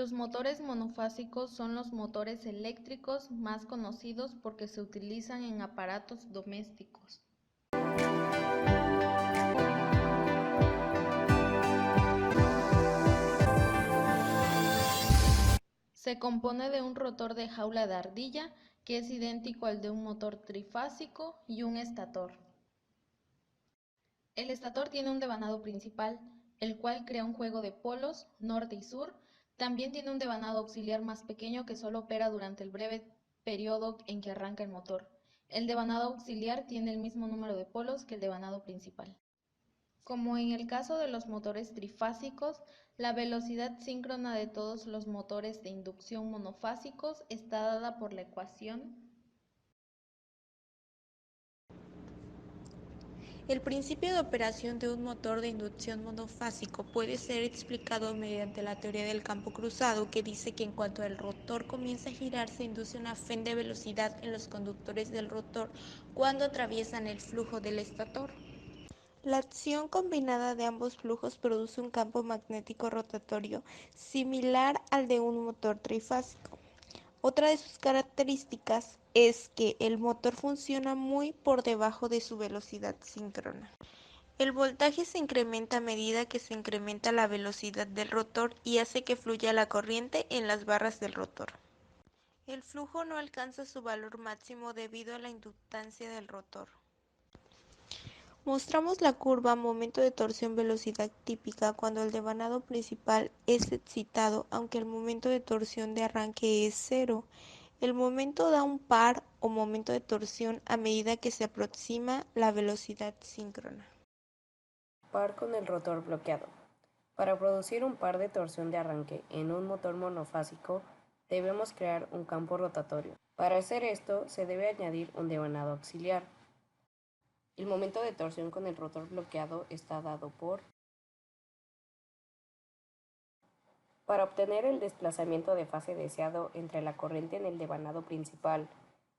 Los motores monofásicos son los motores eléctricos más conocidos porque se utilizan en aparatos domésticos. Se compone de un rotor de jaula de ardilla, que es idéntico al de un motor trifásico, y un estator. El estator tiene un devanado principal, el cual crea un juego de polos, norte y sur. También tiene un devanado auxiliar más pequeño que solo opera durante el breve periodo en que arranca el motor. El devanado auxiliar tiene el mismo número de polos que el devanado principal. Como en el caso de los motores trifásicos, la velocidad síncrona de todos los motores de inducción monofásicos está dada por la ecuación. El principio de operación de un motor de inducción monofásico puede ser explicado mediante la teoría del campo cruzado, que dice que en cuanto el rotor comienza a girar, se induce una fen de velocidad en los conductores del rotor cuando atraviesan el flujo del estator. La acción combinada de ambos flujos produce un campo magnético rotatorio similar al de un motor trifásico. Otra de sus características es que el motor funciona muy por debajo de su velocidad síncrona. El voltaje se incrementa a medida que se incrementa la velocidad del rotor y hace que fluya la corriente en las barras del rotor. El flujo no alcanza su valor máximo debido a la inductancia del rotor. Mostramos la curva momento de torsión-velocidad típica cuando el devanado principal es excitado, aunque el momento de torsión de arranque es cero. El momento da un par o momento de torsión a medida que se aproxima la velocidad síncrona. Par con el rotor bloqueado. Para producir un par de torsión de arranque en un motor monofásico, debemos crear un campo rotatorio. Para hacer esto, se debe añadir un devanado auxiliar. El momento de torsión con el rotor bloqueado está dado por... Para obtener el desplazamiento de fase deseado entre la corriente en el devanado principal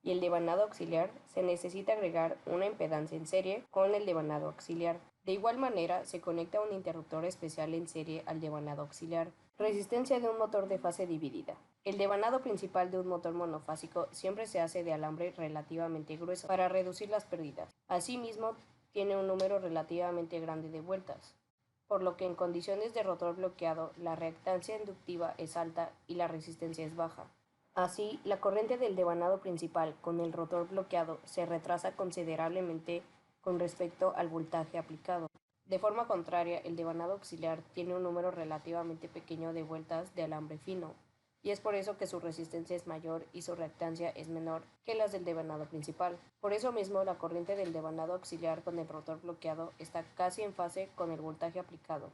y el devanado auxiliar, se necesita agregar una impedancia en serie con el devanado auxiliar. De igual manera, se conecta un interruptor especial en serie al devanado auxiliar. Resistencia de un motor de fase dividida. El devanado principal de un motor monofásico siempre se hace de alambre relativamente grueso para reducir las pérdidas. Asimismo, tiene un número relativamente grande de vueltas, por lo que en condiciones de rotor bloqueado la reactancia inductiva es alta y la resistencia es baja. Así, la corriente del devanado principal con el rotor bloqueado se retrasa considerablemente con respecto al voltaje aplicado. De forma contraria, el devanado auxiliar tiene un número relativamente pequeño de vueltas de alambre fino, y es por eso que su resistencia es mayor y su reactancia es menor que las del devanado principal. Por eso mismo, la corriente del devanado auxiliar con el rotor bloqueado está casi en fase con el voltaje aplicado.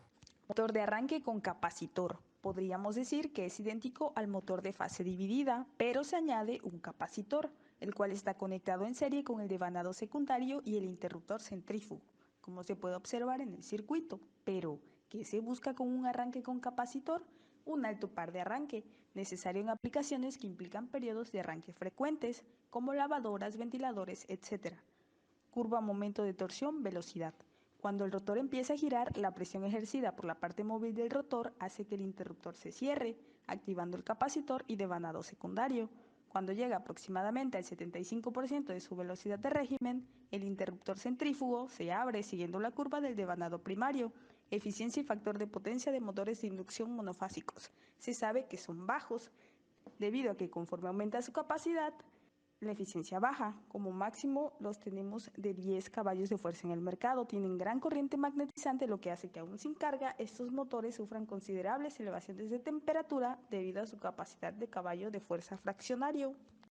Motor de arranque con capacitor. Podríamos decir que es idéntico al motor de fase dividida, pero se añade un capacitor, el cual está conectado en serie con el devanado secundario y el interruptor centrífugo, como se puede observar en el circuito. Pero, ¿qué se busca con un arranque con capacitor? Un alto par de arranque, necesario en aplicaciones que implican periodos de arranque frecuentes, como lavadoras, ventiladores, etc. Curva momento de torsión, velocidad. Cuando el rotor empieza a girar, la presión ejercida por la parte móvil del rotor hace que el interruptor se cierre, activando el capacitor y devanado secundario. Cuando llega aproximadamente al 75% de su velocidad de régimen, el interruptor centrífugo se abre siguiendo la curva del devanado primario. Eficiencia y factor de potencia de motores de inducción monofásicos. Se sabe que son bajos, debido a que conforme aumenta su capacidad, la eficiencia baja. Como máximo los tenemos de 10 caballos de fuerza en el mercado. Tienen gran corriente magnetizante, lo que hace que aún sin carga estos motores sufran considerables elevaciones de temperatura debido a su capacidad de caballo de fuerza fraccionario.